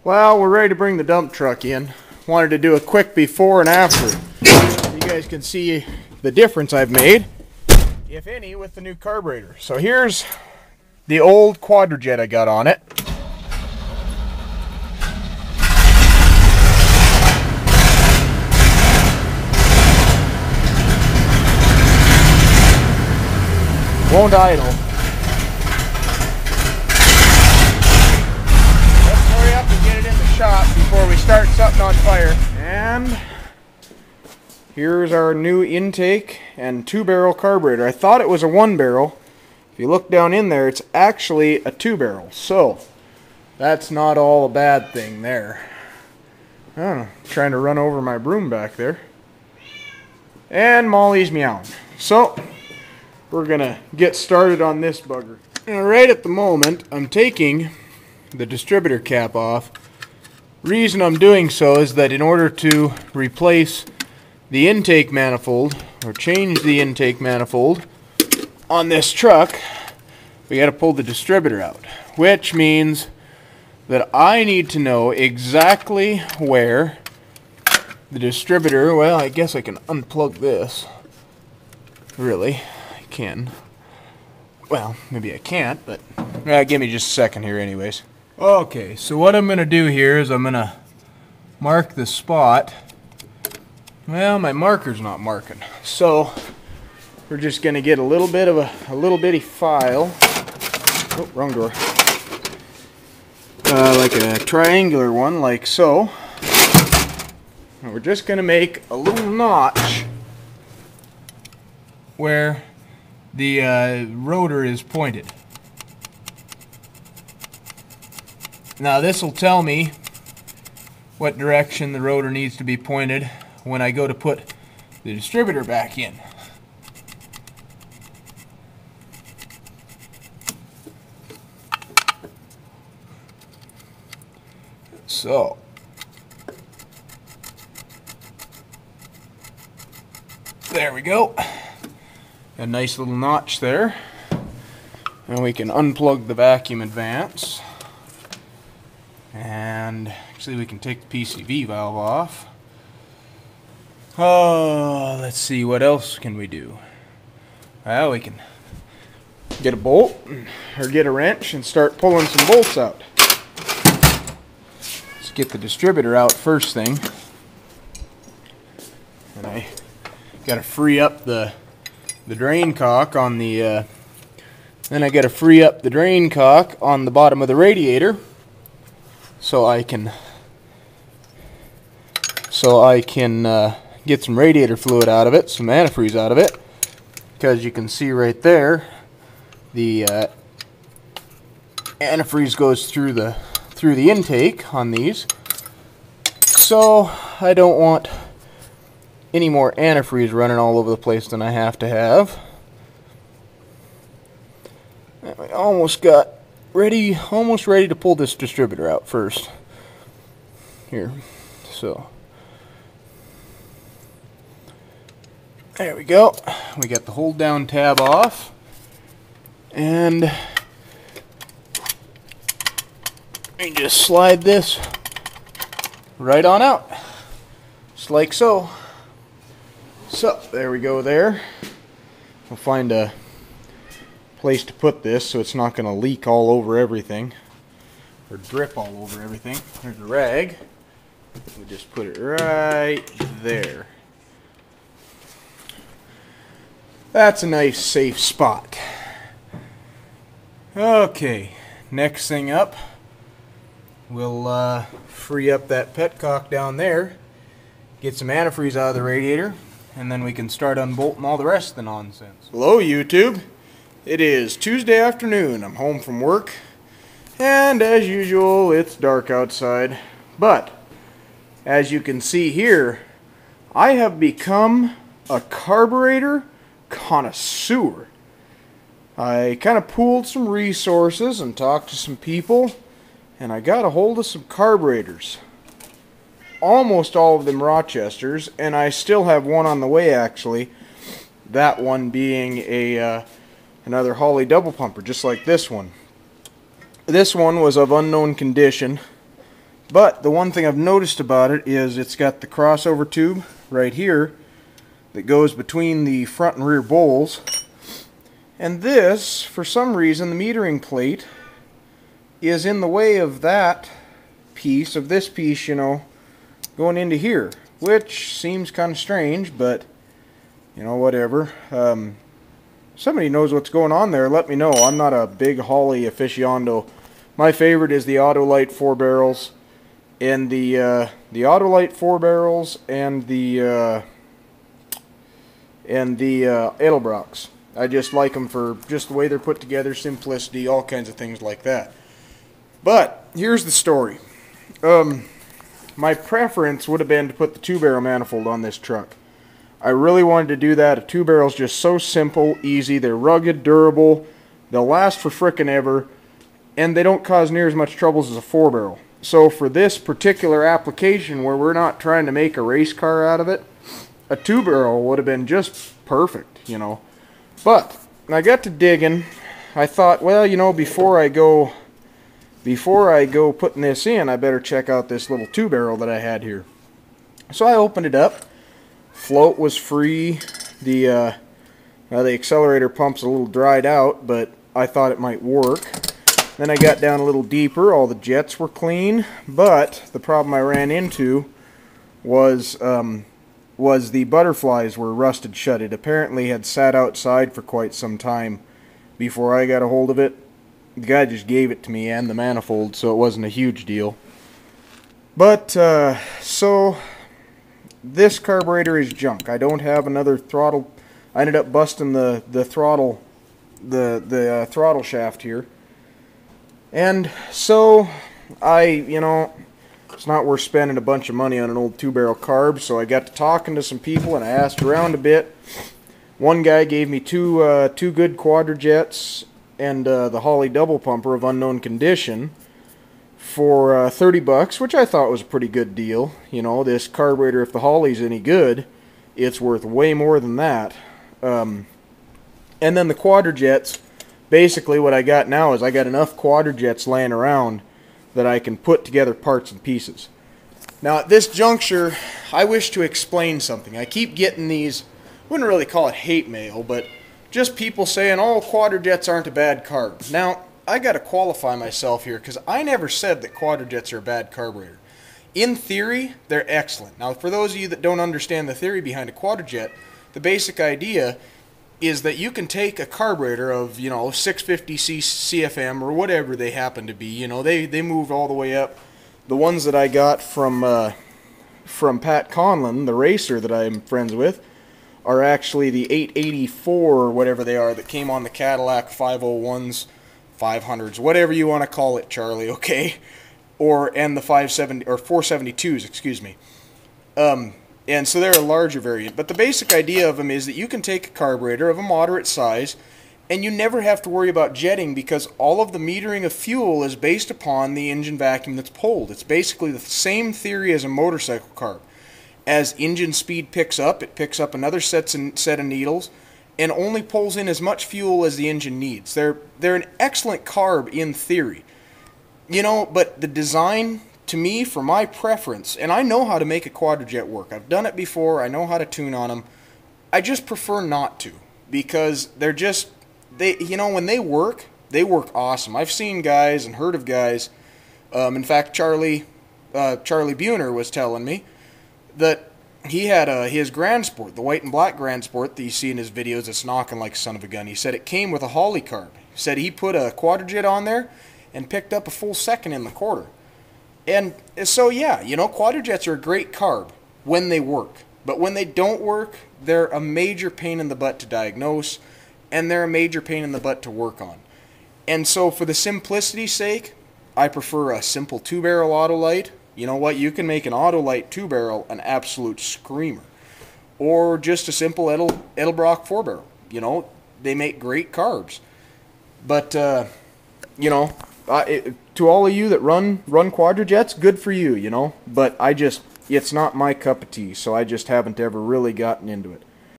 Well, we're ready to bring the dump truck in. Wanted to do a quick before and after. You guys can see the difference I've made, if any, with the new carburetor. So here's the old Quadrajet I got on it. Won't idle. Let's hurry up and get it in the shop before we start something on fire. And here's our new intake and 2-barrel carburetor. I thought it was a 1-barrel. If you look down in there, it's actually a 2-barrel. So that's not all a bad thing there. I don't know, trying to run over my broom back there. And Molly's meowing. So we're gonna get started on this bugger. Now, right at the moment, I'm taking the distributor cap off. Reason I'm doing so is that in order to replace the intake manifold, or change the intake manifold on this truck, we gotta pull the distributor out, which means that I need to know exactly where the distributor, well, I guess I can unplug this, really. Can. Well, maybe I can't, but give me just a second here anyways. Okay, so what I'm going to do here is I'm going to mark the spot. Well, my marker's not marking. So we're just going to get a little bit of a little bitty file. Oh, wrong door. Like a triangular one, like so. And we're just going to make a little notch where the rotor is pointed. Now this will tell me what direction the rotor needs to be pointed when I go to put the distributor back in. So there we go. A nice little notch there, and we can unplug the vacuum advance, and actually we can take the PCV valve off. Oh, let's see, what else can we do? Well, we can get a bolt or get a wrench and start pulling some bolts out. Let's get the distributor out first thing, and I gotta free up the drain cock on the then I got to free up the drain cock on the bottom of the radiator so I can get some radiator fluid out of it, some antifreeze out of it, because you can see right there the antifreeze goes through the intake on these, so I don't want any more antifreeze running all over the place than I have to have. I almost got ready, almost ready to pull this distributor out first. Here, so there we go. We got the hold down tab off, and we just slide this right on out, just like so. So there we go there. We'll find a place to put this so it's not going to leak all over everything or drip all over everything. There's a rag. We just put it right there. That's a nice safe spot. Okay, next thing up, we'll free up that petcock down there, get some antifreeze out of the radiator, and then we can start unbolting all the rest of the nonsense. Hello YouTube. It is Tuesday afternoon. I'm home from work, and as usual it's dark outside. But as you can see here, I have become a carburetor connoisseur. I kind of pooled some resources and talked to some people, and I got a hold of some carburetors. Almost all of them Rochesters, and I still have one on the way actually. That one being a another Holley double pumper, just like this one. This one was of unknown condition, But the one thing I've noticed about it is it's got the crossover tube right here that goes between the front and rear bowls. And this, for some reason, the metering plate is in the way of that piece, of this piece, you know, going into here, which seems kind of strange, but, you know, whatever. Somebody knows what's going on there, let me know. I'm not a big Holley aficionado. My favorite is the Autolite 4 barrels, and the Autolite 4 barrels and the Edelbrocks. I just like them for just the way they're put together, simplicity, all kinds of things like that. But here's the story. My preference would have been to put the 2-barrel manifold on this truck. I really wanted to do that. A 2-barrel's just so simple, easy. They're rugged, durable. They'll last for frickin' ever, and they don't cause near as much troubles as a 4-barrel. So for this particular application where we're not trying to make a race car out of it, a 2-barrel would have been just perfect, you know. But I got to digging. I thought, well, you know, before I go putting this in, I better check out this little 2-barrel that I had here. So I opened it up. Float was free. The accelerator pump's a little dried out, but I thought it might work. Then I got down a little deeper. All the jets were clean, but the problem I ran into was the butterflies were rusted shut. It apparently had sat outside for quite some time before I got a hold of it. The guy just gave it to me and the manifold, so it wasn't a huge deal. But, so this carburetor is junk. I don't have another throttle. I ended up busting the throttle, the throttle shaft here. And so, you know, it's not worth spending a bunch of money on an old 2-barrel carb, so I got to talking to some people and I asked around a bit. One guy gave me two good quadrajets and the Holley double pumper of unknown condition for $30, which I thought was a pretty good deal. You know, this carburetor, if the Holley's any good, it's worth way more than that. And then the quadrajets, basically what I got now is I got enough quadrajets laying around that I can put together parts and pieces. Now at this juncture, I wish to explain something. I keep getting these, wouldn't really call it hate mail, but just people saying, oh, quadrajets aren't a bad carb. Now, I got to qualify myself here because I never said that quadrajets are a bad carburetor. In theory, they're excellent. Now, for those of you that don't understand the theory behind a quadrajet, the basic idea is that you can take a carburetor of, you know, 650 CFM or whatever they happen to be. You know, they move all the way up. The ones that I got from Pat Conlon, the racer that I'm friends with, are actually the 884 or whatever they are that came on the Cadillac 501s, 500s, whatever you want to call it, Charlie, okay? And the 570 or 472s, excuse me. And so they're a larger variant. But the basic idea of them is that you can take a carburetor of a moderate size and you never have to worry about jetting because all of the metering of fuel is based upon the engine vacuum that's pulled. It's basically the same theory as a motorcycle carb. As engine speed picks up, it picks up another set of needles and only pulls in as much fuel as the engine needs. They're an excellent carb in theory. You know, but the design, to me, for my preference, and I know how to make a quadrajet work. I've done it before. I know how to tune on them. I just prefer not to because they're just, you know, when they work awesome. I've seen guys and heard of guys. In fact, Charlie Buhner was telling me that he had his Grand Sport, the white and black Grand Sport that you see in his videos. It's knocking like a son of a gun. He said it came with a Holley carb. He said he put a quadrajet on there and picked up a full second in the quarter. And so, yeah, you know, quadrajets are a great carb when they work. But when they don't work, they're a major pain in the butt to diagnose, and they're a major pain in the butt to work on. And so for the simplicity's sake, I prefer a simple 2-barrel Autolite. You know what? You can make an Autolite 2-barrel an absolute screamer. Or just a simple Edelbrock 4-barrel. You know, they make great carbs. But, you know, to all of you that run quadrajets, good for you, you know. But it's not my cup of tea, so I just haven't ever really gotten into it.